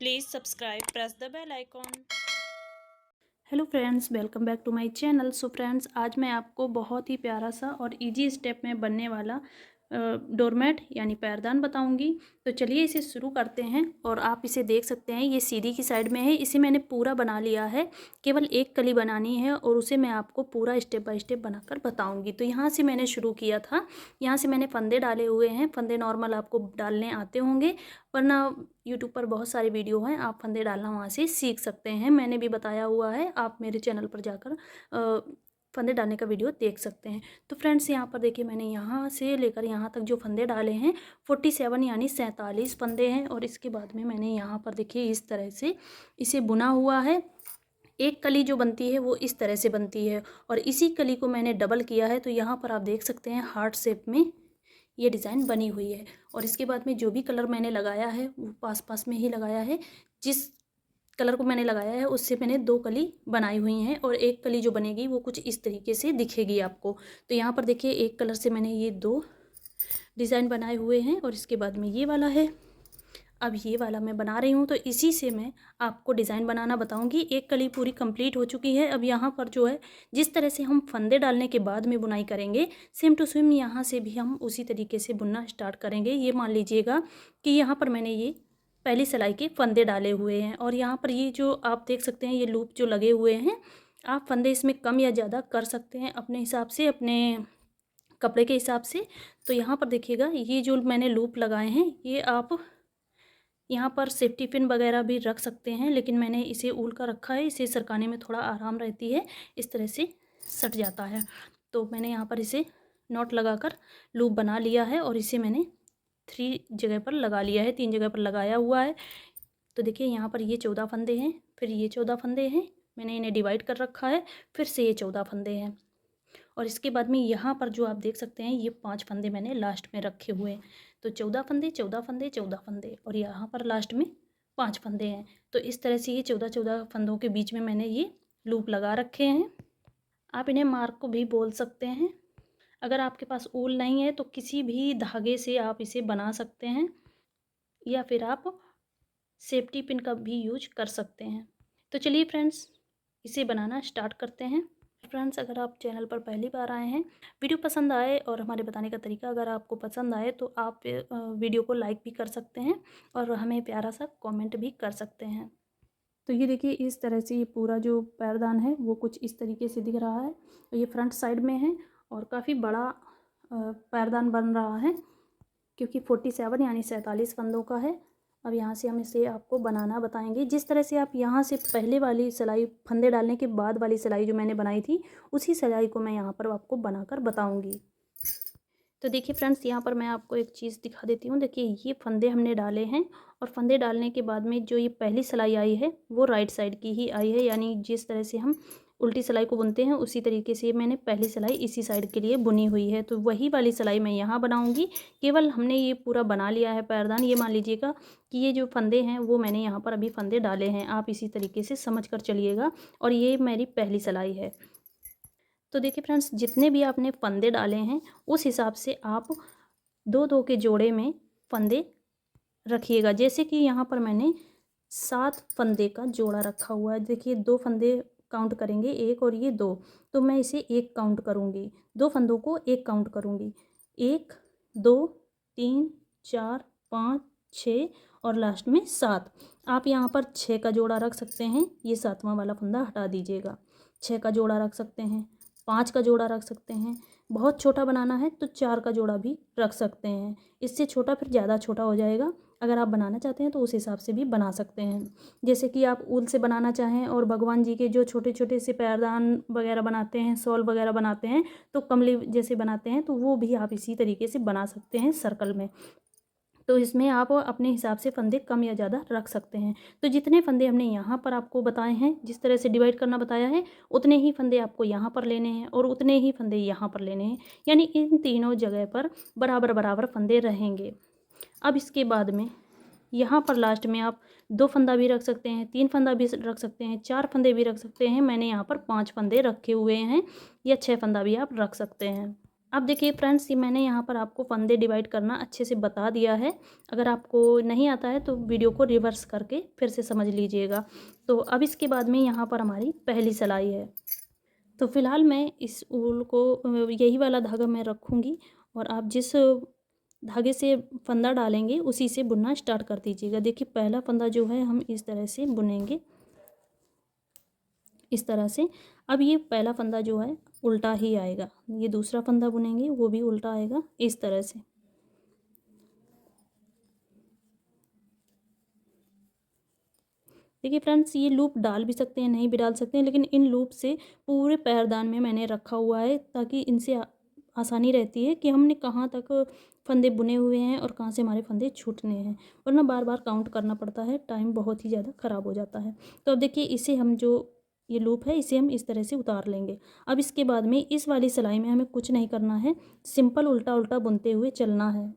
Please subscribe, press the bell icon. Hello friends, welcome back to my channel. So friends, आज मैं आपको बहुत ही प्यारा सा और इजी स्टेप में बनने वाला डोरमेट यानी पैरदान बताऊंगी। तो चलिए इसे शुरू करते हैं। और आप इसे देख सकते हैं, ये सीढ़ी की साइड में है। इसे मैंने पूरा बना लिया है, केवल एक कली बनानी है और उसे मैं आपको पूरा स्टेप बाय स्टेप बनाकर बताऊंगी। तो यहाँ से मैंने शुरू किया था, यहाँ से मैंने फंदे डाले हुए हैं। फंदे नॉर्मल आपको डालने आते होंगे, वरना यूट्यूब पर बहुत सारे वीडियो हैं, आप फंदे डालना वहाँ से सीख सकते हैं। मैंने भी बताया हुआ है, आप मेरे चैनल पर जाकर फंदे डालने का वीडियो देख सकते हैं। तो फ्रेंड्स, यहाँ पर देखिए, मैंने यहाँ से लेकर यहाँ तक जो फंदे डाले हैं 47 यानी 47 फंदे हैं। और इसके बाद में मैंने यहाँ पर देखिए इस तरह से इसे बुना हुआ है। एक कली जो बनती है वो इस तरह से बनती है और इसी कली को मैंने डबल किया है। तो यहाँ पर आप देख सकते हैं हार्ट शेप में ये डिज़ाइन बनी हुई है। और इसके बाद में जो भी कलर मैंने लगाया है वो पास पास में ही लगाया है। जिस कलर को मैंने लगाया है उससे मैंने दो कली बनाई हुई हैं और एक कली जो बनेगी वो कुछ इस तरीके से दिखेगी आपको। तो यहाँ पर देखिए, एक कलर से मैंने ये दो डिज़ाइन बनाए हुए हैं और इसके बाद में ये वाला है। अब ये वाला मैं बना रही हूँ, तो इसी से मैं आपको डिज़ाइन बनाना बताऊँगी। एक कली पूरी कंप्लीट हो चुकी है। अब यहाँ पर जो है, जिस तरह से हम फंदे डालने के बाद में बुनाई करेंगे, सेम टू सेम यहाँ से भी हम उसी तरीके से बुनना स्टार्ट करेंगे। ये मान लीजिएगा कि यहाँ पर मैंने ये पहली सिलाई के फंदे डाले हुए हैं और यहाँ पर ये जो आप देख सकते हैं, ये लूप जो लगे हुए हैं, आप फंदे इसमें कम या ज़्यादा कर सकते हैं अपने हिसाब से, अपने कपड़े के हिसाब से। तो यहाँ पर देखिएगा, ये जो मैंने लूप लगाए हैं, ये आप यहाँ पर सेफ्टी पिन वगैरह भी रख सकते हैं, लेकिन मैंने इसे ऊल का रखा है। इसे सरकाने में थोड़ा आराम रहती है, इस तरह से सट जाता है। तो मैंने यहाँ पर इसे नॉट लगाकर लूप बना लिया है और इसे मैंने 3 जगह पर लगा लिया है, 3 जगह पर लगाया हुआ है। तो देखिए, यहाँ पर ये 14 फंदे हैं, फिर ये 14 फंदे हैं, मैंने इन्हें डिवाइड कर रखा है, फिर से ये 14 फंदे हैं। और इसके बाद में यहाँ पर जो आप देख सकते हैं, ये 5 फंदे मैंने लास्ट में रखे हुए हैं। तो 14 फंदे, 14 फंदे, 14 फंदे, और यहाँ पर लास्ट में 5 फंदे हैं। तो इस तरह से ये 14 फंदों के बीच में मैंने ये लूप लगा रखे हैं। आप इन्हें मार्क को भी बोल सकते हैं। अगर आपके पास ऊल नहीं है तो किसी भी धागे से आप इसे बना सकते हैं, या फिर आप सेफ्टी पिन का भी यूज कर सकते हैं। तो चलिए फ्रेंड्स, इसे बनाना स्टार्ट करते हैं। फ्रेंड्स, अगर आप चैनल पर पहली बार आए हैं, वीडियो पसंद आए और हमारे बताने का तरीका अगर आपको पसंद आए, तो आप वीडियो को लाइक भी कर सकते हैं और हमें प्यारा सा कमेंट भी कर सकते हैं। तो ये देखिए, इस तरह से ये पूरा जो पैरदान है वो कुछ इस तरीके से दिख रहा है। और ये फ्रंट साइड में है और काफ़ी बड़ा पैरदान बन रहा है, क्योंकि 47 यानी 47 फंदों का है। अब यहाँ से हम इसे आपको बनाना बताएंगे। जिस तरह से आप यहाँ से पहले वाली सिलाई, फंदे डालने के बाद वाली सिलाई जो मैंने बनाई थी, उसी सिलाई को मैं यहाँ पर आपको बनाकर बताऊँगी। तो देखिए फ्रेंड्स, यहाँ पर मैं आपको एक चीज़ दिखा देती हूँ। देखिए, ये फंदे हमने डाले हैं और फंदे डालने के बाद में जो ये पहली सिलाई आई है वो राइट साइड की ही आई है, यानी जिस तरह से हम उल्टी सिलाई को बुनते हैं उसी तरीके से मैंने पहली सिलाई इसी साइड के लिए बुनी हुई है। तो वही वाली सिलाई मैं यहाँ बनाऊँगी। केवल हमने ये पूरा बना लिया है पैरदान। ये मान लीजिएगा कि ये जो फंदे हैं वो मैंने यहाँ पर अभी फंदे डाले हैं, आप इसी तरीके से समझ कर चलिएगा। और ये मेरी पहली सिलाई है। तो देखिए फ्रेंड्स, जितने भी आपने फंदे डाले हैं उस हिसाब से आप 2-2 के जोड़े में फंदे रखिएगा। जैसे कि यहाँ पर मैंने 7 फंदे का जोड़ा रखा हुआ है। देखिए, 2 फंदे काउंट करेंगे, 1 और ये 2, तो मैं इसे 1 काउंट करूँगी, 2 फंदों को 1 काउंट करूँगी। 1, 2, 3, 4, 5, 6 और लास्ट में 7। आप यहाँ पर 6 का जोड़ा रख सकते हैं, ये 7वां वाला फंदा हटा दीजिएगा। 6 का जोड़ा रख सकते हैं, 5 का जोड़ा रख सकते हैं। बहुत छोटा बनाना है तो 4 का जोड़ा भी रख सकते हैं। इससे छोटा फिर ज़्यादा छोटा हो जाएगा। अगर आप बनाना चाहते हैं तो उस हिसाब से भी बना सकते हैं। जैसे कि आप ऊल से बनाना चाहें और भगवान जी के जो छोटे छोटे से पैरदान वगैरह बनाते हैं, शॉल वगैरह बनाते हैं, तो कमली जैसे बनाते हैं, तो वो भी आप इसी तरीके से बना सकते हैं सर्कल में। तो इसमें आप अपने हिसाब से फंदे कम या ज़्यादा रख सकते हैं। तो जितने फंदे हमने यहाँ पर आपको बताए हैं, जिस तरह से डिवाइड करना बताया है, उतने ही फंदे आपको यहाँ पर लेने हैं और उतने ही फंदे यहाँ पर लेने हैं, यानी इन तीनों जगह पर बराबर बराबर फंदे रहेंगे। अब इसके बाद में यहाँ पर लास्ट में आप 2 फंदा भी रख सकते हैं, 3 फंदा भी रख सकते हैं, 4 फंदे भी रख सकते हैं। मैंने यहाँ पर 5 फंदे रखे हुए हैं, या 6 फंदा भी आप रख सकते हैं। अब देखिए फ्रेंड्स, ये मैंने यहाँ पर आपको फंदे डिवाइड करना अच्छे से बता दिया है। अगर आपको नहीं आता है तो वीडियो को रिवर्स करके फिर से समझ लीजिएगा। तो अब इसके बाद में यहाँ पर हमारी पहली सिलाई है। तो फ़िलहाल मैं इस ऊल को यही वाला धागा मैं रखूँगी और आप जिस धागे से फंदा डालेंगे उसी से बुनना स्टार्ट कर दीजिएगा। देखिए पहला फंदा जो है हम इस तरह से बुनेंगे, इस तरह से। अब ये पहला फंदा जो है उल्टा ही आएगा, ये दूसरा फंदा बुनेंगे वो भी उल्टा आएगा इस तरह से। देखिए फ्रेंड्स, ये लूप डाल भी सकते हैं, नहीं भी डाल सकते हैं, लेकिन इन लूप से पूरे पैरदान में मैंने रखा हुआ है ताकि इनसे आसानी रहती है कि हमने कहाँ तक फंदे बुने हुए हैं और कहाँ से हमारे फंदे छूटने हैं, वरना बार बार काउंट करना पड़ता है, टाइम बहुत ही ज़्यादा ख़राब हो जाता है। तो अब देखिए इसे हम जो ये लूप है इसे हम इस तरह से उतार लेंगे। अब इसके बाद में इस वाली सिलाई में हमें कुछ नहीं करना है, सिंपल उल्टा उल्टा बुनते हुए चलना है।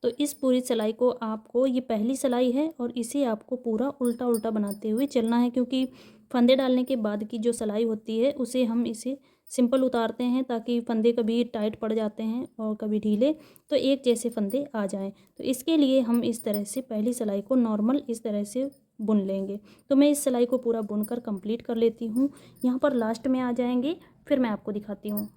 तो इस पूरी सिलाई को आपको, ये पहली सिलाई है और इसे आपको पूरा उल्टा उल्टा बनाते हुए चलना है, क्योंकि फंदे डालने के बाद की जो सिलाई होती है उसे हम इसे सिंपल उतारते हैं ताकि फंदे कभी टाइट पड़ जाते हैं और कभी ढीले, तो एक जैसे फंदे आ जाएं। तो इसके लिए हम इस तरह से पहली सिलाई को नॉर्मल इस तरह से बुन लेंगे। तो मैं इस सिलाई को पूरा बुनकर कंप्लीट कर लेती हूँ। यहाँ पर लास्ट में आ जाएंगे, फिर मैं आपको दिखाती हूँ।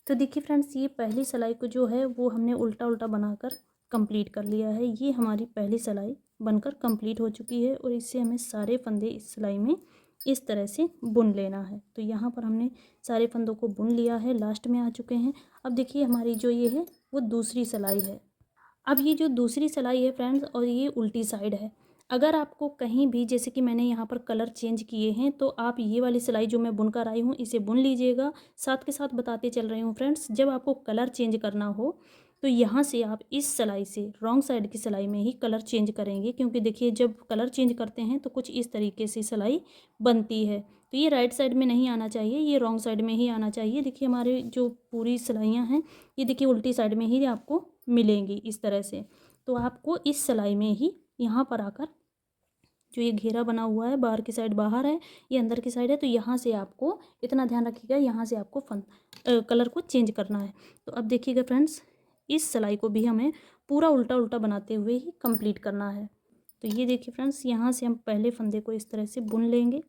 तो देखिए फ्रेंड्स, ये पहली सिलाई को जो है वो हमने उल्टा उल्टा बनाकर कंप्लीट कर लिया है। ये हमारी पहली सिलाई बनकर कंप्लीट हो चुकी है और इससे हमें सारे फंदे इस सिलाई में इस तरह से बुन लेना है। तो यहाँ पर हमने सारे फंदों को बुन लिया है, लास्ट में आ चुके हैं। अब देखिए हमारी जो ये है वो दूसरी सिलाई है। अब ये जो दूसरी सिलाई है फ्रेंड्स, और ये उल्टी साइड है। अगर आपको कहीं भी, जैसे कि मैंने यहाँ पर कलर चेंज किए हैं, तो आप ये वाली सिलाई जो मैं बुनकर आई हूँ इसे बुन लीजिएगा। साथ के साथ बताते चल रही हूँ फ्रेंड्स, जब आपको कलर चेंज करना हो तो यहाँ से आप इस सिलाई से रॉन्ग साइड की सिलाई में ही कलर चेंज करेंगे, क्योंकि देखिए जब कलर चेंज करते हैं तो कुछ इस तरीके से सिलाई बनती है। तो ये राइट साइड में नहीं आना चाहिए, ये रॉन्ग साइड में ही आना चाहिए। देखिए हमारे जो पूरी सिलाइयाँ हैं ये देखिए उल्टी साइड में ही आपको मिलेंगी इस तरह से। तो आपको इस सिलाई में ही यहाँ पर आकर, जो ये घेरा बना हुआ है बाहर की साइड बाहर है, ये अंदर की साइड है, तो यहाँ से आपको इतना ध्यान रखिएगा, यहाँ से आपको कलर को चेंज करना है। तो अब देखिएगा फ्रेंड्स, इस सिलाई को भी हमें पूरा उल्टा उल्टा बनाते हुए ही कंप्लीट करना है। तो ये देखिए फ्रेंड्स, यहाँ से हम पहले फंदे को इस तरह से बुन लेंगे।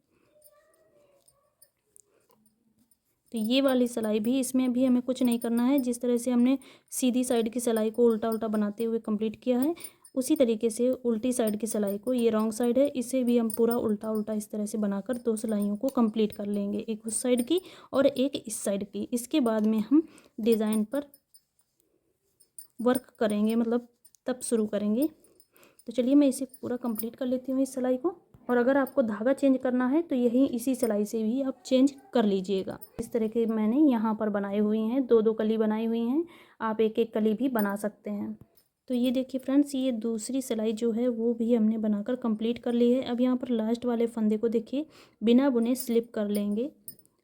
तो ये वाली सिलाई भी, इसमें भी हमें कुछ नहीं करना है। जिस तरह से हमने सीधी साइड की सिलाई को उल्टा उल्टा बनाते हुए कंप्लीट किया है, उसी तरीके से उल्टी साइड की सिलाई को, ये रॉन्ग साइड है, इसे भी हम पूरा उल्टा उल्टा इस तरह से बनाकर दो सिलाइयों को कंप्लीट कर लेंगे, एक उस साइड की और एक इस साइड की। इसके बाद में हम डिज़ाइन पर वर्क करेंगे, मतलब तब शुरू करेंगे। तो चलिए मैं इसे पूरा कंप्लीट कर लेती हूँ इस सिलाई को। और अगर आपको धागा चेंज करना है तो यही इसी सिलाई से भी आप चेंज कर लीजिएगा। इस तरह के मैंने यहाँ पर बनाई हुई हैं, दो दो कली बनाई हुई हैं, आप एक एक कली भी बना सकते हैं। तो ये देखिए फ्रेंड्स, ये दूसरी सिलाई जो है वो भी हमने बनाकर कंप्लीट कर ली है। अब यहाँ पर लास्ट वाले फंदे को देखिए बिना बुने स्लिप कर लेंगे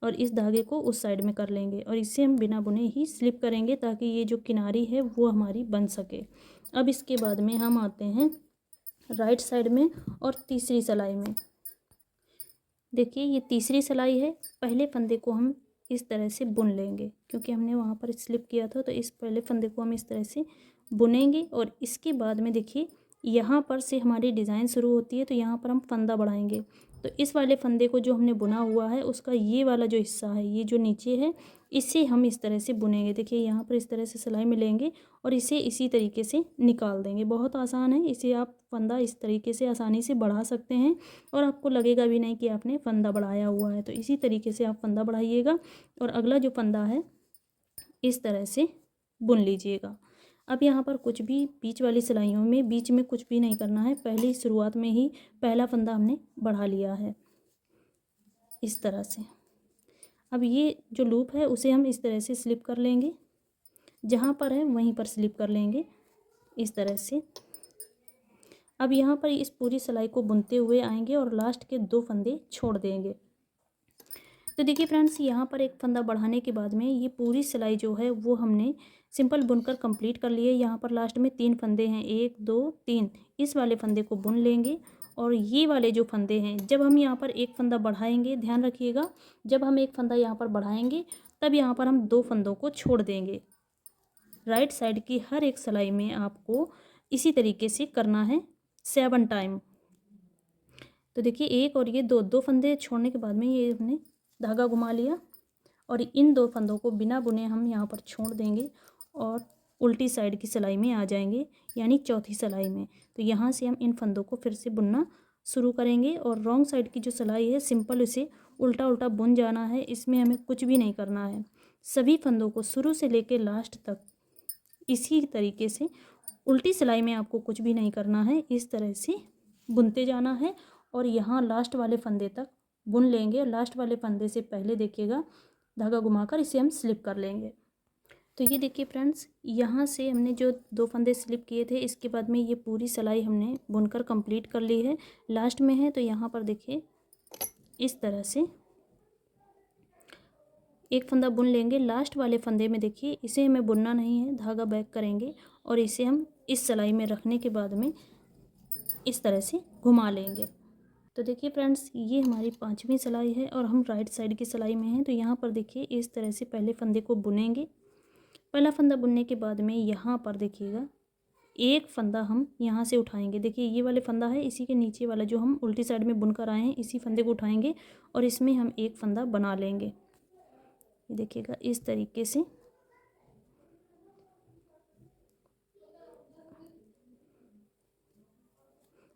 और इस धागे को उस साइड में कर लेंगे और इसे हम बिना बुने ही स्लिप करेंगे ताकि ये जो किनारी है वो हमारी बन सके। अब इसके बाद में हम आते हैं राइट साइड में और तीसरी सिलाई में। देखिए ये तीसरी सिलाई है, पहले फंदे को हम इस तरह से बुन लेंगे, क्योंकि हमने वहाँ पर स्लिप किया था, तो इस पहले फंदे को हम इस तरह से बुनेंगे। और इसके बाद में देखिए यहाँ पर से हमारी डिज़ाइन शुरू होती है, तो यहाँ पर हम फंदा बढ़ाएंगे। तो इस वाले फंदे को जो हमने बुना हुआ है उसका ये वाला जो हिस्सा है, ये जो नीचे है, इसे हम इस तरह से बुनेंगे। देखिए यहाँ पर इस तरह से सिलाई मिलेंगे और इसे इसी तरीके से निकाल देंगे। बहुत आसान है, इसे आप फंदा इस तरीके से आसानी से बढ़ा सकते हैं और आपको लगेगा भी नहीं कि आपने फंदा बढ़ाया हुआ है। तो इसी तरीके से आप फंदा बढ़ाइएगा और अगला जो फंदा है इस तरह से बुन लीजिएगा। अब यहाँ पर कुछ भी बीच वाली सिलाइयों में बीच में कुछ भी नहीं करना है, पहली शुरुआत में ही पहला फंदा हमने बढ़ा लिया है इस तरह से। अब ये जो लूप है उसे हम इस तरह से स्लिप कर लेंगे, जहाँ पर है वहीं पर स्लिप कर लेंगे इस तरह से। अब यहाँ पर इस पूरी सिलाई को बुनते हुए आएंगे और लास्ट के दो फंदे छोड़ देंगे। तो देखिए फ्रेंड्स, यहाँ पर एक फंदा बढ़ाने के बाद में ये पूरी सिलाई जो है वो हमने सिंपल बुनकर कंप्लीट कर लिए। यहाँ पर लास्ट में 3 फंदे हैं, 1 2 3, इस वाले फंदे को बुन लेंगे। और ये वाले जो फंदे हैं, जब हम यहाँ पर एक फंदा बढ़ाएंगे, ध्यान रखिएगा, जब हम एक फंदा यहाँ पर बढ़ाएंगे तब यहाँ पर हम 2 फंदों को छोड़ देंगे। राइट साइड की हर एक सिलाई में आपको इसी तरीके से करना है 7 टाइम। तो देखिए एक और ये दो फंदे छोड़ने के बाद में ये हमने धागा घुमा लिया और इन 2 फंदों को बिना बुने हम यहाँ पर छोड़ देंगे और उल्टी साइड की सिलाई में आ जाएंगे, यानी चौथी सिलाई में। तो यहाँ से हम इन फंदों को फिर से बुनना शुरू करेंगे और रॉन्ग साइड की जो सिलाई है सिंपल इसे उल्टा उल्टा बुन जाना है। इसमें हमें कुछ भी नहीं करना है। सभी फंदों को शुरू से लेकर लास्ट तक इसी तरीके से उल्टी सिलाई में आपको कुछ भी नहीं करना है, इस तरह से बुनते जाना है और यहाँ लास्ट वाले फंदे तक बुन लेंगे। लास्ट वाले फंदे से पहले देखिएगा धागा घुमाकर इसे हम स्लिप कर लेंगे। तो ये देखिए फ्रेंड्स, यहाँ से हमने जो 2 फंदे स्लिप किए थे इसके बाद में ये पूरी सिलाई हमने बुनकर कंप्लीट कर ली है। लास्ट में है तो यहाँ पर देखिए इस तरह से एक फंदा बुन लेंगे। लास्ट वाले फंदे में देखिए इसे हमें बुनना नहीं है, धागा बैक करेंगे और इसे हम इस सिलाई में रखने के बाद में इस तरह से घुमा लेंगे। तो देखिए फ्रेंड्स, ये हमारी 5वीं सिलाई है और हम राइट साइड की सिलाई में हैं। तो यहाँ पर देखिए इस तरह से पहले फंदे को बुनेंगे। पहला फंदा बुनने के बाद में यहाँ पर देखिएगा एक फंदा हम यहाँ से उठाएंगे। देखिए ये वाले फंदा है, इसी के नीचे वाला जो हम उल्टी साइड में बुनकर आए हैं इसी फंदे को उठाएंगे और इसमें हम एक फंदा बना लेंगे। ये देखिएगा इस तरीके से।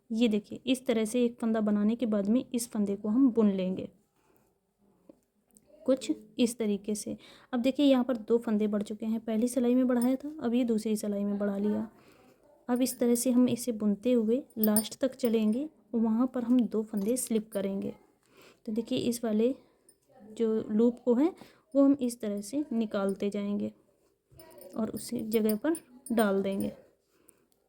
ये देखिए इस तरह से एक फंदा बनाने के बाद में इस फंदे को हम बुन लेंगे कुछ इस तरीके से। अब देखिए यहाँ पर 2 फंदे बढ़ चुके हैं। पहली सिलाई में बढ़ाया था, अब ये दूसरी सिलाई में बढ़ा लिया। अब इस तरह से हम इसे बुनते हुए लास्ट तक चलेंगे, वहाँ पर हम 2 फंदे स्लिप करेंगे। तो देखिए इस वाले जो लूप को है वो हम इस तरह से निकालते जाएंगे और उसी जगह पर डाल देंगे।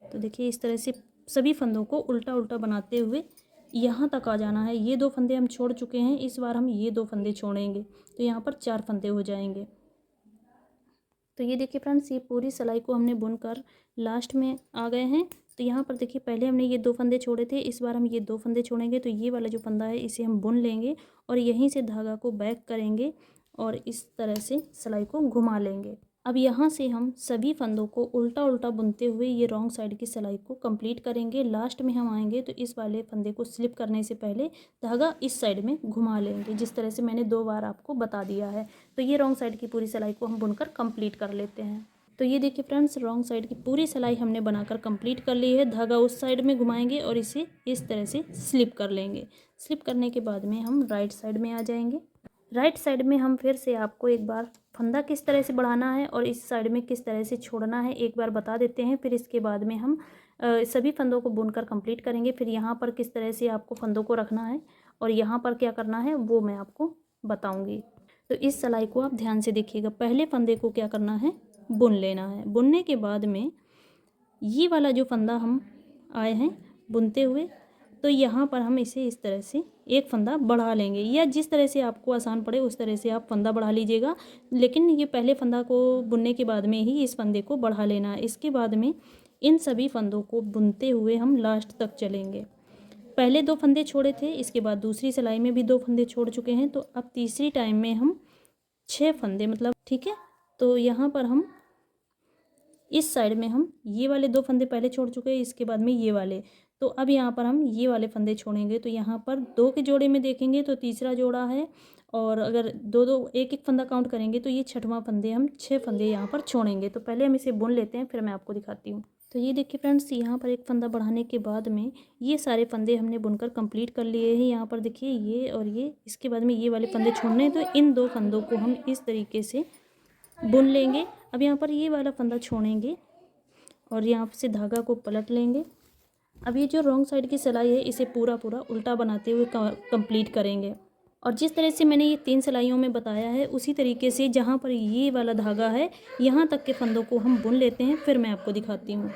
तो देखिए इस तरह से सभी फंदों को उल्टा उल्टा बनाते हुए यहाँ तक आ जाना है। ये 2 फंदे हम छोड़ चुके हैं, इस बार हम ये 2 फंदे छोड़ेंगे तो यहाँ पर 4 फंदे हो जाएंगे। तो ये देखिए फ्रेंड्स, ये पूरी सिलाई को हमने बुनकर लास्ट में आ गए हैं। तो यहाँ पर देखिए पहले हमने ये 2 फंदे छोड़े थे, इस बार हम ये 2 फंदे छोड़ेंगे। तो ये वाला जो फंदा है इसे हम बुन लेंगे और यहीं से धागा को बैक करेंगे और इस तरह से सिलाई को घुमा लेंगे। अब यहाँ से हम सभी फंदों को उल्टा उल्टा बुनते हुए ये रॉन्ग साइड की सिलाई को कंप्लीट करेंगे। लास्ट में हम आएंगे तो इस वाले फंदे को स्लिप करने से पहले धागा इस साइड में घुमा लेंगे, जिस तरह से मैंने 2 बार आपको बता दिया है। तो ये रॉन्ग साइड की पूरी सिलाई को हम बुनकर कंप्लीट कर लेते हैं। तो ये देखिए फ्रेंड्स, रॉन्ग साइड की पूरी सिलाई हमने बनाकर कंप्लीट कर ली है। धागा उस साइड में घुमाएंगे और इसे इस तरह से स्लिप कर लेंगे। स्लिप करने के बाद में हम राइट साइड में आ जाएंगे। राइट साइड में हम फिर से आपको एक बार फंदा किस तरह से बढ़ाना है और इस साइड में किस तरह से छोड़ना है एक बार बता देते हैं। फिर इसके बाद में हम सभी फंदों को बुनकर कंप्लीट करेंगे। फिर यहाँ पर किस तरह से आपको फंदों को रखना है और यहाँ पर क्या करना है वो मैं आपको बताऊँगी। तो इस सिलाई को आप ध्यान से देखिएगा। पहले फंदे को क्या करना है, बुन लेना है। बुनने के बाद में ये वाला जो फंदा हम आए हैं बुनते हुए, तो यहाँ पर हम इसे इस तरह से एक फंदा बढ़ा लेंगे, या जिस तरह से आपको आसान पड़े उस तरह से आप फंदा बढ़ा लीजिएगा। लेकिन ये पहले फंदा को बुनने के बाद में ही इस फंदे को बढ़ा लेना है। इसके बाद में इन सभी फंदों को बुनते हुए हम लास्ट तक चलेंगे। पहले 2 फंदे छोड़े थे, इसके बाद दूसरी सिलाई में भी 2 फंदे छोड़ चुके हैं। तो अब तीसरी टाइम में हम 6 फंदे मतलब ठीक है। तो यहाँ पर हम इस साइड में हम ये वाले 2 फंदे पहले छोड़ चुके हैं, इसके बाद में ये वाले। तो अब यहाँ पर हम ये वाले फंदे छोड़ेंगे। तो यहाँ पर 2 के जोड़े में देखेंगे तो तीसरा जोड़ा है, और अगर 2-2 एक-एक फंदा काउंट करेंगे तो ये 6वां फंदे, हम 6 फंदे यहाँ पर छोड़ेंगे। तो पहले हम इसे बुन लेते हैं, फिर मैं आपको दिखाती हूँ। तो ये देखिए फ्रेंड्स, यहाँ पर एक फंदा बढ़ाने के बाद में ये सारे फंदे हमने बुनकर कंप्लीट कर लिए हैं। यहाँ पर देखिए ये और ये, इसके बाद में ये वाले फंदे छोड़ने हैं। तो इन 2 फंदों को हम इस तरीके से बुन लेंगे। अब यहाँ पर ये वाला फंदा छोड़ेंगे और यहाँ से धागा को पलट लेंगे। अब ये जो रॉन्ग साइड की सिलाई है इसे पूरा उल्टा बनाते हुए कंप्लीट करेंगे। और जिस तरह से मैंने ये 3 सिलाइयों में बताया है उसी तरीके से जहाँ पर ये वाला धागा है यहाँ तक के फंदों को हम बुन लेते हैं, फिर मैं आपको दिखाती हूँ।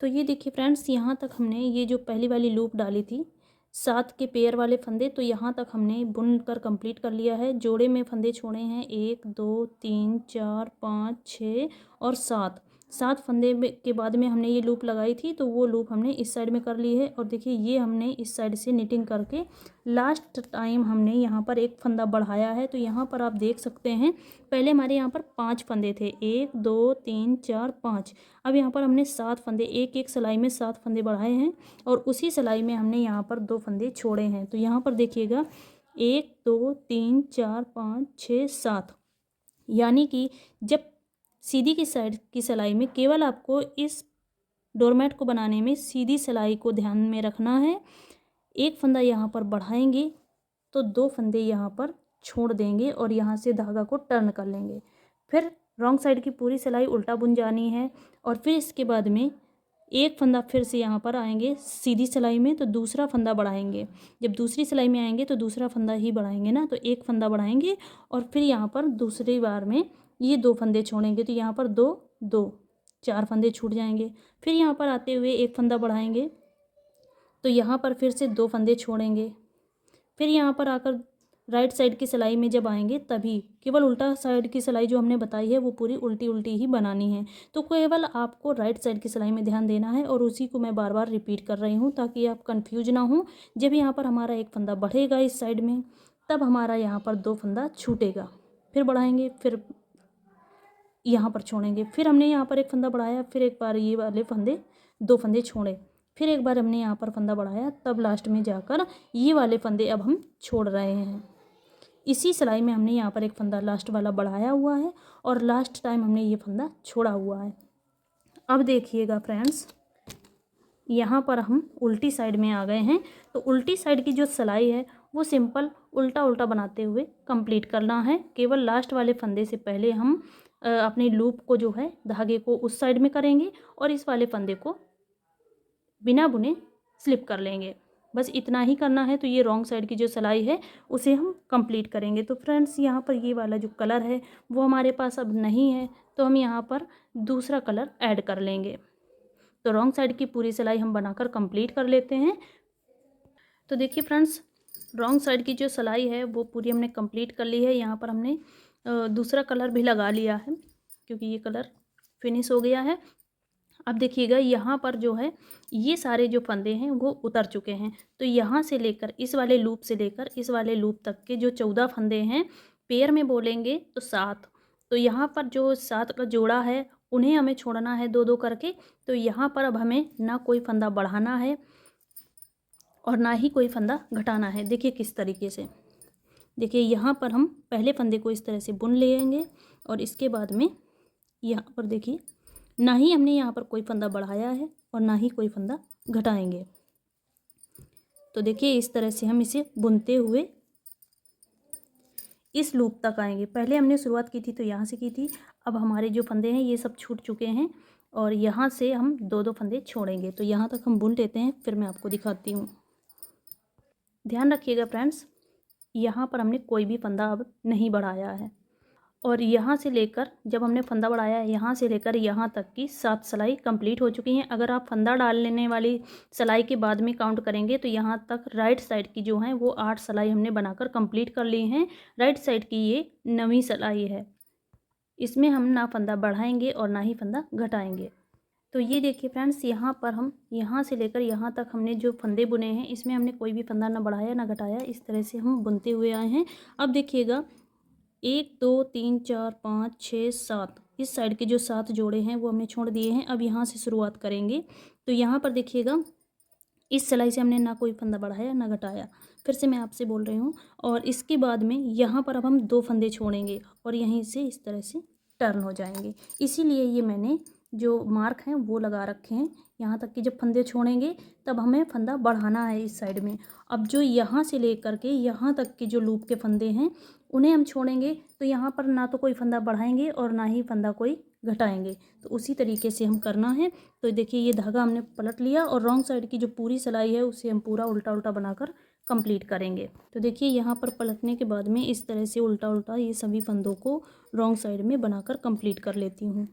तो ये देखिए फ्रेंड्स, यहाँ तक हमने ये जो पहली वाली लूप डाली थी 7 के पेयर वाले फंदे, तो यहाँ तक हमने बुन कर कंप्लीट कर लिया है। जोड़े में फंदे छोड़े हैं 1 2 3 4 5 6 और 7 7 फंदे के बाद में हमने ये लूप लगाई थी, तो वो लूप हमने इस साइड में कर ली है। और देखिए ये हमने इस साइड से निटिंग करके लास्ट टाइम हमने यहाँ पर एक फंदा बढ़ाया है। तो यहाँ पर आप देख सकते हैं, पहले हमारे यहाँ पर 5 फंदे थे, 1 2 3 4 5। अब यहाँ पर हमने 7 फंदे, एक एक सिलाई में 7 फंदे बढ़ाए हैं और उसी सिलाई में हमने यहाँ पर 2 फंदे छोड़े हैं। तो यहाँ पर देखिएगा 1 2 3 4 5 6 7, यानी कि जब सीधी की साइड की सिलाई में केवल आपको इस डोरमेट को बनाने में सीधी सिलाई को ध्यान में रखना है। एक फंदा यहाँ पर बढ़ाएंगे तो 2 फंदे यहाँ पर छोड़ देंगे और यहाँ से धागा को टर्न कर लेंगे। फिर रॉन्ग साइड की पूरी सिलाई उल्टा बुन जानी है और फिर इसके बाद में एक फंदा फिर से यहाँ पर आएंगे सीधी सिलाई में, तो दूसरा फंदा बढ़ाएंगे। जब दूसरी सिलाई में आएंगे तो दूसरा फंदा ही बढ़ाएंगे ना, तो एक फंदा बढ़ाएंगे और फिर यहाँ पर दूसरी बार में ये 2 फंदे छोड़ेंगे। तो यहाँ पर 2 2 4 फंदे छूट जाएंगे। फिर यहाँ पर आते हुए एक फंदा बढ़ाएंगे तो यहाँ पर फिर से 2 फंदे छोड़ेंगे। फिर यहाँ पर आकर राइट साइड की सिलाई में जब आएंगे तभी केवल उल्टा साइड की सिलाई जो हमने बताई है वो पूरी उल्टी उल्टी ही बनानी है। तो केवल आपको राइट साइड की सिलाई में ध्यान देना है और उसी को मैं बार बार रिपीट कर रही हूँ ताकि आप कंफ्यूज ना हो। जब यहाँ पर हमारा एक फंदा बढ़ेगा इस साइड में, तब हमारा यहाँ पर 2 फंदा छूटेगा। फिर बढ़ाएंगे, फिर यहाँ पर छोड़ेंगे। फिर हमने यहाँ पर एक फंदा बढ़ाया, फिर एक बार ये वाले फंदे 2 फंदे छोड़े, फिर एक बार हमने यहाँ पर फंदा बढ़ाया, तब लास्ट में जाकर ये वाले फंदे अब हम छोड़ रहे हैं। इसी सिलाई में हमने यहाँ पर एक फंदा लास्ट वाला बढ़ाया हुआ है और लास्ट टाइम हमने ये फंदा छोड़ा हुआ है। अब देखिएगा फ्रेंड्स, यहाँ पर हम उल्टी साइड में आ गए हैं। तो उल्टी साइड की जो सिलाई है वो सिंपल उल्टा उल्टा बनाते हुए कंप्लीट करना है। केवल लास्ट वाले फंदे से पहले हम अपने लूप को जो है धागे को उस साइड में करेंगे और इस वाले फंदे को बिना बुने स्लिप कर लेंगे। बस इतना ही करना है। तो ये रॉन्ग साइड की जो सिलाई है उसे हम कंप्लीट करेंगे। तो फ्रेंड्स यहाँ पर ये वाला जो कलर है वो हमारे पास अब नहीं है, तो हम यहाँ पर दूसरा कलर ऐड कर लेंगे। तो रॉन्ग साइड की पूरी सिलाई हम बनाकर कंप्लीट कर लेते हैं। तो देखिए फ्रेंड्स, रॉन्ग साइड की जो सिलाई है वो पूरी हमने कंप्लीट कर ली है। यहाँ पर हमने दूसरा कलर भी लगा लिया है क्योंकि ये कलर फिनिश हो गया है। अब देखिएगा यहाँ पर जो है ये सारे जो फंदे हैं वो उतर चुके हैं। तो यहाँ से लेकर इस वाले लूप से लेकर इस वाले लूप तक के जो 14 फंदे हैं, पेयर में बोलेंगे तो 7। तो यहाँ पर जो 7 का जोड़ा है उन्हें हमें छोड़ना है 2 2 करके। तो यहाँ पर अब हमें ना कोई फंदा बढ़ाना है और ना ही कोई फंदा घटाना है। देखिए किस तरीके से, देखिए यहाँ पर हम पहले फंदे को इस तरह से बुन लेंगे और इसके बाद में यहाँ पर देखिए ना ही हमने यहाँ पर कोई फंदा बढ़ाया है और ना ही कोई फंदा घटाएंगे। तो देखिए इस तरह से हम इसे बुनते हुए इस लूप तक आएंगे। पहले हमने शुरुआत की थी तो यहाँ से की थी, अब हमारे जो फंदे हैं ये सब छूट चुके हैं और यहाँ से हम 2 2 फंदे छोड़ेंगे। तो यहाँ तक हम बुन लेते हैं, फिर मैं आपको दिखाती हूँ। ध्यान रखिएगा फ्रेंड्स, यहाँ पर हमने कोई भी फंदा अब नहीं बढ़ाया है और यहाँ से लेकर जब हमने फंदा बढ़ाया है यहाँ से लेकर यहाँ तक की 7 सिलाई कंप्लीट हो चुकी हैं। अगर आप फंदा डाल लेने वाली सिलाई के बाद में काउंट करेंगे तो यहाँ तक राइट साइड की जो है वो 8 सिलाई हमने बनाकर कंप्लीट कर ली हैं। राइट साइड की ये 9वीं सिलाई है। इसमें हम ना फंदा बढ़ाएंगे और ना ही फंदा घटाएंगे। तो ये देखिए फ्रेंड्स, यहाँ पर हम यहाँ से लेकर यहाँ तक हमने जो फंदे बुने हैं इसमें हमने कोई भी फंदा ना बढ़ाया ना घटाया, इस तरह से हम बुनते हुए आए हैं। अब देखिएगा 1 2 3 4 5 6 7, इस साइड के जो 7 जोड़े हैं वो हमने छोड़ दिए हैं। अब यहाँ से शुरुआत करेंगे। तो यहाँ पर देखिएगा इस सिलाई से हमने ना कोई फंदा बढ़ाया ना घटाया, फिर से मैं आपसे बोल रही हूँ। और इसके बाद में यहाँ पर अब हम 2 फंदे छोड़ेंगे और यहीं से इस तरह से टर्न हो जाएंगे। इसीलिए ये मैंने जो मार्क हैं वो लगा रखे हैं। यहाँ तक कि जब फंदे छोड़ेंगे तब हमें फंदा बढ़ाना है इस साइड में। अब जो यहाँ से लेकर के यहाँ तक के जो लूप के फंदे हैं उन्हें हम छोड़ेंगे, तो यहाँ पर ना तो कोई फंदा बढ़ाएंगे और ना ही फंदा कोई घटाएंगे। तो उसी तरीके से हम करना है। तो देखिए ये धागा हमने पलट लिया और रॉन्ग साइड की जो पूरी सिलाई है उसे हम पूरा उल्टा उल्टा बनाकर कंप्लीट करेंगे। तो देखिए यहाँ पर पलटने के बाद में इस तरह से उल्टा उल्टा ये सभी फंदों को रॉन्ग साइड में बनाकर कंप्लीट कर लेती हूँ।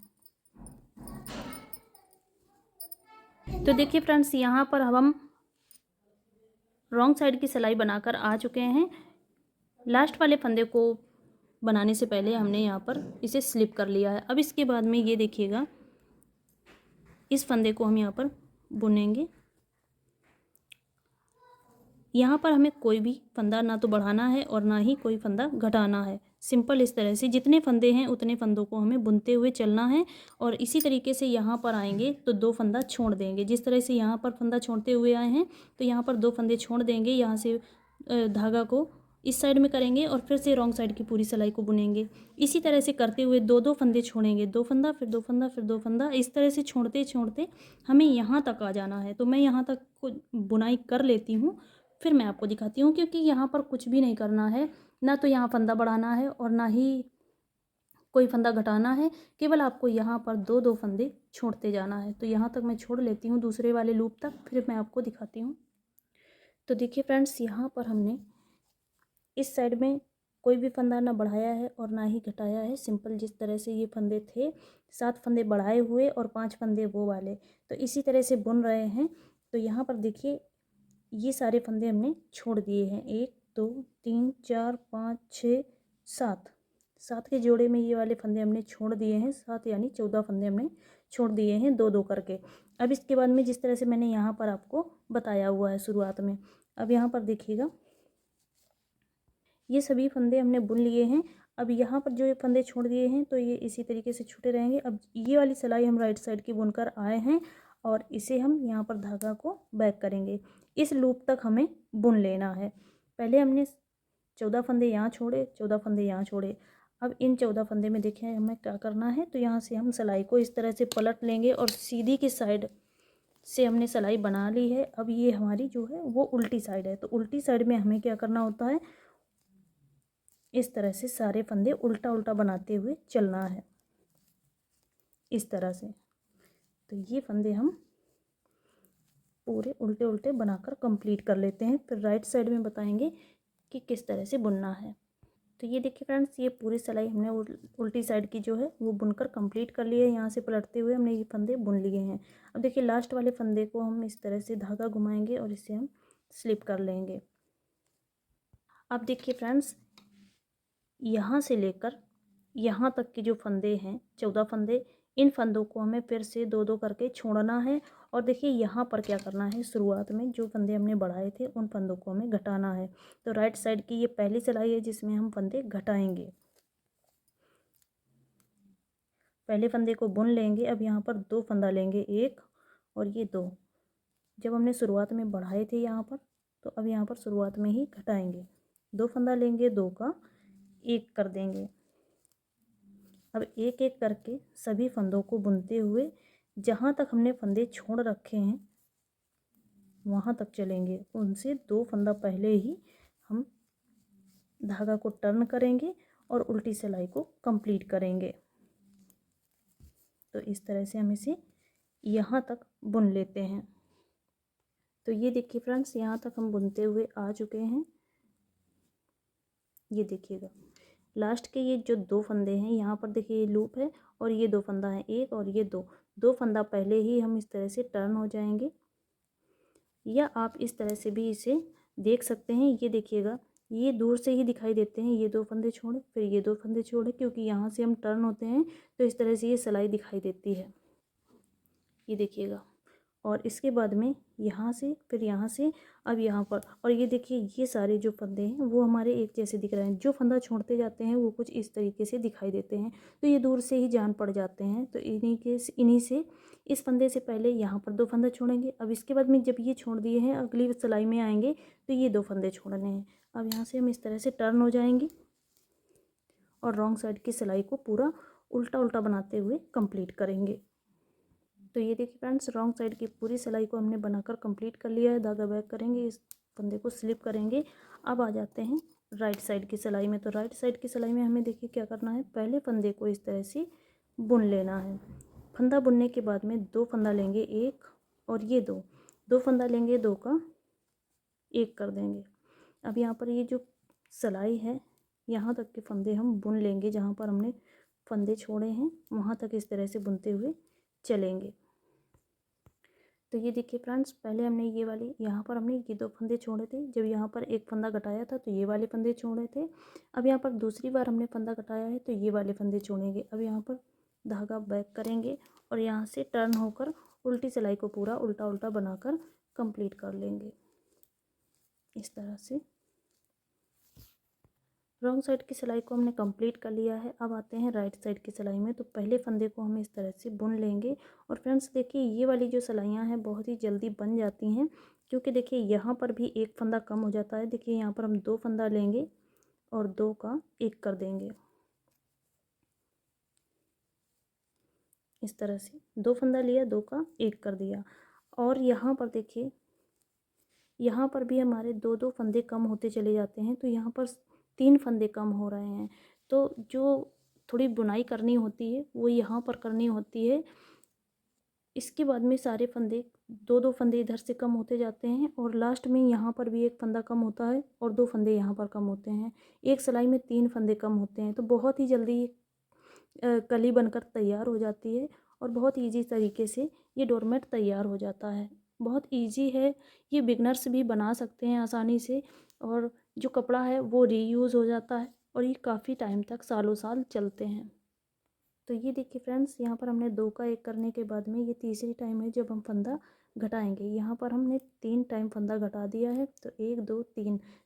तो देखिए फ्रेंड्स, यहाँ पर अब हम रॉन्ग साइड की सिलाई बनाकर आ चुके हैं। लास्ट वाले फंदे को बनाने से पहले हमने यहाँ पर इसे स्लिप कर लिया है। अब इसके बाद में ये देखिएगा इस फंदे को हम यहाँ पर बुनेंगे। यहाँ पर हमें कोई भी फंदा ना तो बढ़ाना है और ना ही कोई फंदा घटाना है। सिंपल इस तरह से जितने फंदे हैं उतने फंदों को हमें बुनते हुए चलना है। और इसी तरीके से यहाँ पर आएंगे तो 2 फंदा छोड़ देंगे। जिस तरह से यहाँ पर फंदा छोड़ते हुए आए हैं तो यहाँ पर 2 फंदे छोड़ देंगे। यहाँ से धागा को इस साइड में करेंगे और फिर से रॉन्ग साइड की पूरी सिलाई को बुनेंगे। इसी तरह से करते हुए 2-2 फंदे छोड़ेंगे, 2 फंदा फिर 2 फंदा फिर 2 फंदा, इस तरह से छोड़ते छोड़ते हमें यहाँ तक आ जाना है। तो मैं यहाँ तक को बुनाई कर लेती हूँ, फिर मैं आपको दिखाती हूँ। क्योंकि यहाँ पर कुछ भी नहीं करना है, ना तो यहाँ फंदा बढ़ाना है और ना ही कोई फंदा घटाना है। केवल आपको यहाँ पर 2-2 फंदे छोड़ते जाना है। तो यहाँ तक मैं छोड़ लेती हूँ दूसरे वाले लूप तक, फिर मैं आपको दिखाती हूँ। तो देखिए फ्रेंड्स, यहाँ पर हमने इस साइड में कोई भी फंदा ना बढ़ाया है और ना ही घटाया है। सिंपल जिस तरह से ये फंदे थे, 7 फंदे बढ़ाए हुए और 5 फंदे वो वाले, तो इसी तरह से बुन रहे हैं। तो यहाँ पर देखिए ये सारे फंदे हमने छोड़ दिए हैं। 1 2 3 4 5 6 7, 7 के जोड़े में ये वाले फंदे हमने छोड़ दिए हैं। 7 यानी 14 फंदे हमने छोड़ दिए हैं 2-2 करके। अब इसके बाद में जिस तरह से मैंने यहाँ पर आपको बताया हुआ है शुरुआत में, अब यहाँ पर देखिएगा ये सभी फंदे हमने बुन लिए हैं। अब यहाँ पर जो ये फंदे छोड़ दिए हैं तो ये इसी तरीके से छूटे रहेंगे। अब ये वाली सिलाई हम राइट साइड की बुनकर आए हैं और इसे हम यहाँ पर धागा को बैक करेंगे। इस लूप तक हमें बुन लेना है। पहले हमने 14 फंदे यहाँ छोड़े, 14 फंदे यहाँ छोड़े। अब इन 14 फंदे में देखें हमें क्या करना है। तो यहाँ से हम सिलाई को इस तरह से पलट लेंगे और सीधी की साइड से हमने सिलाई बना ली है। अब ये हमारी जो है वो उल्टी साइड है। तो उल्टी साइड में हमें क्या करना होता है, इस तरह से सारे फंदे उल्टा उल्टा बनाते हुए चलना है, इस तरह से। तो ये फंदे हम पूरे उल्टे उल्टे बनाकर कंप्लीट कर लेते हैं। फिर राइट साइड में बताएंगे कि किस तरह से बुनना है। तो ये देखिए फ्रेंड्स, ये पूरी सिलाई हमने उल्टी साइड की जो है वो बुनकर कंप्लीट कर ली है। यहाँ से पलटते हुए हमने ये फंदे बुन लिए हैं। अब देखिए लास्ट वाले फंदे को हम इस तरह से धागा घुमाएंगे और इसे हम स्लिप कर लेंगे। अब देखिए फ्रेंड्स, यहाँ से लेकर यहाँ तक के जो फंदे हैं 14 फंदे, इन फंदों को हमें फिर से 2-2 करके छोड़ना है। और देखिए यहाँ पर क्या करना है, शुरुआत में जो फंदे हमने बढ़ाए थे उन फंदों को हमें घटाना है। तो राइट साइड की ये पहली सिलाई है जिसमें हम फंदे घटाएंगे। पहले फंदे को बुन लेंगे। अब यहाँ पर 2 फंदा लेंगे, 1 और ये 2। जब हमने शुरुआत में बढ़ाए थे यहाँ पर, तो अब यहाँ पर शुरुआत में ही घटाएंगे। 2 फंदा लेंगे, 2 का 1 कर देंगे। अब एक एक करके सभी फंदों को बुनते हुए जहाँ तक हमने फंदे छोड़ रखे हैं वहाँ तक चलेंगे। उनसे 2 फंदा पहले ही हम धागा को टर्न करेंगे और उल्टी सिलाई को कंप्लीट करेंगे। तो इस तरह से हम इसे यहाँ तक बुन लेते हैं। तो ये देखिए फ्रेंड्स, यहाँ तक हम बुनते हुए आ चुके हैं। ये देखिएगा लास्ट के ये जो 2 फंदे हैं, यहाँ पर देखिए ये लूप है और ये 2 फंदा है, 1 और ये 2 फंदा पहले ही हम इस तरह से टर्न हो जाएंगे। या आप इस तरह से भी इसे देख सकते हैं। ये देखिएगा ये दूर से ही दिखाई देते हैं। ये 2 फंदे छोड़े, फिर ये 2 फंदे छोड़े, क्योंकि यहाँ से हम टर्न होते हैं तो इस तरह से ये सिलाई दिखाई देती है। ये देखिएगा। और इसके बाद में यहाँ से फिर यहाँ से अब यहाँ पर, और ये देखिए ये सारे जो फंदे हैं वो हमारे एक जैसे दिख रहे हैं। जो फंदा छोड़ते जाते हैं वो कुछ इस तरीके से दिखाई देते हैं। तो ये दूर से ही जान पड़ जाते हैं। तो इन्हीं से इस फंदे से पहले यहाँ पर 2 फंदा छोड़ेंगे। अब इसके बाद में जब ये छोड़ दिए हैं अगली सिलाई में आएंगे तो ये 2 फंदे छोड़ने हैं। अब यहाँ से हम इस तरह से टर्न हो जाएंगे और रॉन्ग साइड की सिलाई को पूरा उल्टा उल्टा बनाते हुए कंप्लीट करेंगे। तो ये देखिए फ्रेंड्स, रॉन्ग साइड की पूरी सिलाई को हमने बनाकर कंप्लीट कर लिया है। धागा बैक करेंगे, इस फंदे को स्लिप करेंगे। अब आ जाते हैं राइट साइड की सिलाई में। तो राइट साइड की सिलाई में हमें देखिए क्या करना है, पहले फंदे को इस तरह से बुन लेना है। फंदा बुनने के बाद में 2 फंदा लेंगे, 1 और ये 2 फंदा लेंगे, 2 का 1 कर देंगे। अब यहाँ पर ये जो सिलाई है यहाँ तक के फंदे हम बुन लेंगे। जहाँ पर हमने फंदे छोड़े हैं वहाँ तक इस तरह से बुनते हुए चलेंगे। तो ये देखिए फ्रेंड्स, पहले हमने ये वाली यहाँ पर हमने ये 2 फंदे छोड़े थे। जब यहाँ पर एक फंदा घटाया था तो ये वाले फंदे छोड़े थे। अब यहाँ पर दूसरी बार हमने फंदा घटाया है तो ये वाले फंदे छोड़ेंगे। अब यहाँ पर धागा बैक करेंगे और यहाँ से टर्न होकर उल्टी सिलाई को पूरा उल्टा उल्टा बनाकर कंप्लीट कर लेंगे। इस तरह से रॉन्ग साइड की सिलाई को हमने कंप्लीट कर लिया है। अब आते हैं राइट साइड की सिलाई में। तो पहले फंदे को हम इस तरह से बुन लेंगे। और फ्रेंड्स देखिए, ये वाली जो सिलाइयाँ हैं बहुत ही जल्दी बन जाती हैं, क्योंकि देखिए यहाँ पर भी एक फंदा कम हो जाता है। देखिए यहाँ पर हम 2 फंदा लेंगे और 2 का 1 कर देंगे। इस तरह से 2 फंदा लिया, 2 का 1 कर दिया। और यहाँ पर देखिए, यहाँ पर भी हमारे 2-2 फंदे कम होते चले जाते हैं। तो यहाँ पर 3 फंदे कम हो रहे हैं। तो जो थोड़ी बुनाई करनी होती है वो यहाँ पर करनी होती है। इसके बाद में सारे फंदे 2-2 फंदे इधर से कम होते जाते हैं और लास्ट में यहाँ पर भी 1 फंदा कम होता है और 2 फंदे यहाँ पर कम होते हैं। एक सिलाई में 3 फंदे कम होते हैं। तो बहुत ही जल्दी कली बनकर तैयार हो जाती है और बहुत ईजी तरीके से ये डोरमेट तैयार हो जाता है। बहुत ईजी है, ये बिगनर्स भी बना सकते हैं आसानी से। और जो कपड़ा है वो रीयूज़ हो जाता है और ये काफ़ी टाइम तक सालों साल चलते हैं। तो ये देखिए फ्रेंड्स, यहाँ पर हमने 2 का 1 करने के बाद में ये तीसरी टाइम है जब हम फंदा घटाएंगे। यहाँ पर हमने 3 टाइम फंदा घटा दिया है। तो 1 2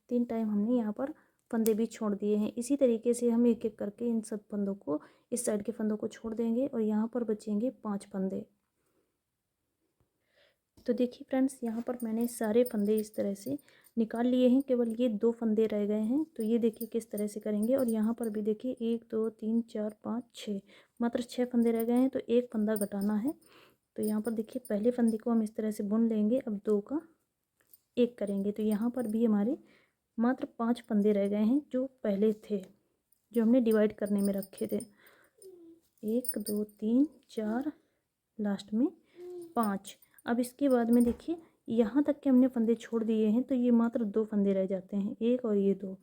3 टाइम हमने यहाँ पर फंदे भी छोड़ दिए हैं। इसी तरीके से हम एक एक करके इन सब फंदों को, इस साइड के फंदों को छोड़ देंगे और यहाँ पर बचेंगे 5 फंदे। तो देखिए फ्रेंड्स, यहाँ पर मैंने सारे फंदे इस तरह से निकाल लिए हैं, केवल ये 2 फंदे रह गए हैं। तो ये देखिए किस तरह से करेंगे। और यहाँ पर भी देखिए 1 2 3 4 5 6, मात्र 6 फंदे रह गए हैं। तो 1 फंदा घटाना है। तो यहाँ पर देखिए पहले फंदे को हम इस तरह से बुन लेंगे। अब 2 का 1 करेंगे। तो यहाँ पर भी हमारे मात्र 5 फंदे रह गए हैं जो पहले थे, जो हमने डिवाइड करने में रखे थे। 1 2 3 4, लास्ट में 5। अब इसके बाद में देखिए यहाँ तक के हमने फंदे छोड़ दिए हैं। तो ये मात्र 2 फंदे रह जाते हैं, 1 और ये 2।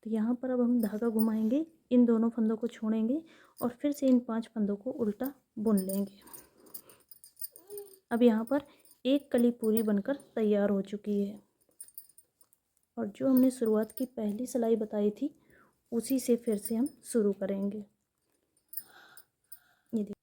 तो यहाँ पर अब हम धागा घुमाएंगे, इन दोनों फंदों को छोड़ेंगे और फिर से इन 5 फंदों को उल्टा बुन लेंगे। अब यहाँ पर एक कली पूरी बनकर तैयार हो चुकी है। और जो हमने शुरुआत की पहली सिलाई बताई थी उसी से फिर से हम शुरू करेंगे। ये देखिए,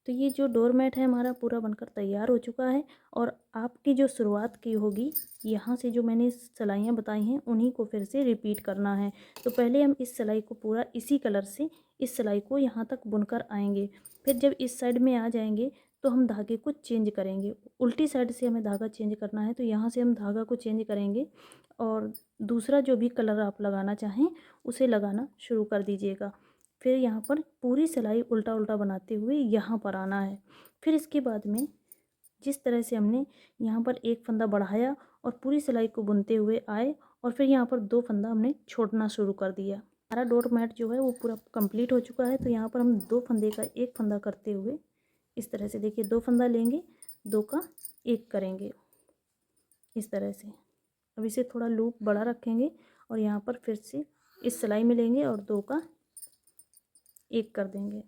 तो ये जो डोरमेट है हमारा पूरा बनकर तैयार हो चुका है। और आपकी जो शुरुआत की होगी, यहाँ से जो मैंने सिलाइयाँ बताई हैं उन्हीं को फिर से रिपीट करना है। तो पहले हम इस सिलाई को पूरा इसी कलर से इस सिलाई को यहाँ तक बुनकर आएंगे। फिर जब इस साइड में आ जाएंगे तो हम धागे को चेंज करेंगे। उल्टी साइड से हमें धागा चेंज करना है। तो यहाँ से हम धागा को चेंज करेंगे और दूसरा जो भी कलर आप लगाना चाहें उसे लगाना शुरू कर दीजिएगा। फिर यहाँ पर पूरी सिलाई उल्टा उल्टा बनाते हुए यहाँ पर आना है। फिर इसके बाद में जिस तरह से हमने यहाँ पर 1 फंदा बढ़ाया और पूरी सिलाई को बुनते हुए आए और फिर यहाँ पर 2 फंदा हमने छोड़ना शुरू कर दिया। हमारा डोरमेट जो है वो पूरा कंप्लीट हो चुका है। तो यहाँ पर हम 2 फंदे का 1 फंदा करते हुए इस तरह से देखिए 2 फंदा लेंगे, 2 का 1 करेंगे इस तरह से। अब इसे थोड़ा लूप बड़ा रखेंगे और यहाँ पर फिर से इस सिलाई में लेंगे और 2 का 1 कर देंगे।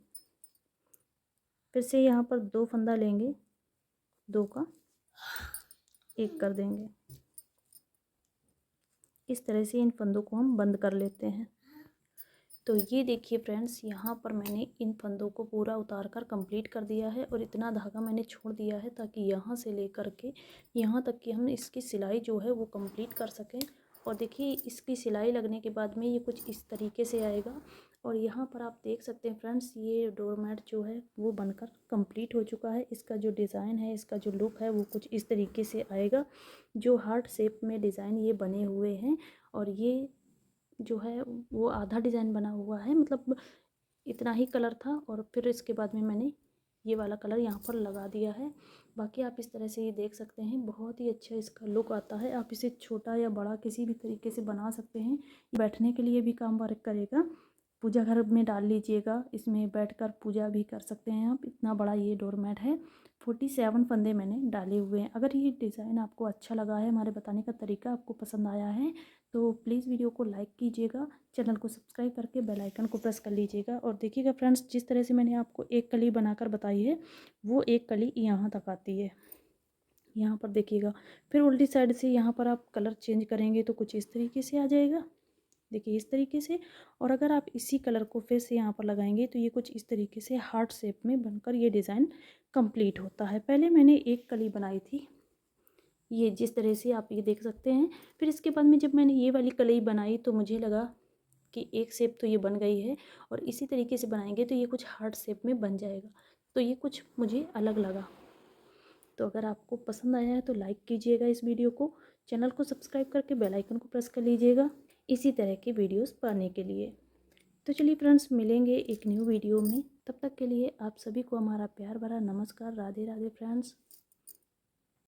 फिर से यहाँ पर 2 फंदा लेंगे, 2 का 1 कर देंगे। इस तरह से इन फंदों को हम बंद कर लेते हैं। तो ये देखिए फ्रेंड्स, यहाँ पर मैंने इन फंदों को पूरा उतार कर कंप्लीट कर दिया है और इतना धागा मैंने छोड़ दिया है ताकि यहाँ से लेकर के यहाँ तक कि हम इसकी सिलाई जो है वो कंप्लीट कर सकें। और देखिए इसकी सिलाई लगने के बाद में ये कुछ इस तरीके से आएगा। और यहाँ पर आप देख सकते हैं फ्रेंड्स, ये डोरमेट जो है वो बनकर कंप्लीट हो चुका है। इसका जो डिज़ाइन है, इसका जो लुक है वो कुछ इस तरीके से आएगा। जो हार्ट शेप में डिज़ाइन ये बने हुए हैं और ये जो है वो आधा डिज़ाइन बना हुआ है, मतलब इतना ही कलर था और फिर इसके बाद में मैंने ये वाला कलर यहाँ पर लगा दिया है। बाकी आप इस तरह से ये देख सकते हैं, बहुत ही अच्छा इसका लुक आता है। आप इसे छोटा या बड़ा किसी भी तरीके से बना सकते हैं। बैठने के लिए भी काम वर्क करेगा। पूजा घर में डाल लीजिएगा, इसमें बैठकर पूजा भी कर सकते हैं आप। इतना बड़ा ये डोरमेट है। 47 फंदे मैंने डाले हुए हैं। अगर ये डिज़ाइन आपको अच्छा लगा है, हमारे बताने का तरीका आपको पसंद आया है, तो प्लीज़ वीडियो को लाइक कीजिएगा, चैनल को सब्सक्राइब करके बेल आइकन को प्रेस कर लीजिएगा। और देखिएगा फ्रेंड्स, जिस तरह से मैंने आपको एक कली बनाकर बताई है वो एक कली यहाँ तक आती है। यहाँ पर देखिएगा, फिर उल्टी साइड से यहाँ पर आप कलर चेंज करेंगे तो कुछ इस तरीके से आ जाएगा। देखिए इस तरीके से। और अगर आप इसी कलर को फिर से यहाँ पर लगाएंगे तो ये कुछ इस तरीके से हार्ट शेप में बनकर ये डिज़ाइन कंप्लीट होता है। पहले मैंने एक कली बनाई थी, ये जिस तरह से आप ये देख सकते हैं। फिर इसके बाद में जब मैंने ये वाली कली बनाई तो मुझे लगा कि एक शेप तो ये बन गई है, और इसी तरीके से बनाएंगे तो ये कुछ हार्ट शेप में बन जाएगा। तो ये कुछ मुझे अलग लगा। तो अगर आपको पसंद आया है तो लाइक कीजिएगा इस वीडियो को, चैनल को सब्सक्राइब करके बेल आइकन को प्रेस कर लीजिएगा इसी तरह के वीडियोस पाने के लिए। तो चलिए फ्रेंड्स, मिलेंगे एक न्यू वीडियो में। तब तक के लिए आप सभी को हमारा प्यार भरा नमस्कार। राधे राधे फ्रेंड्स।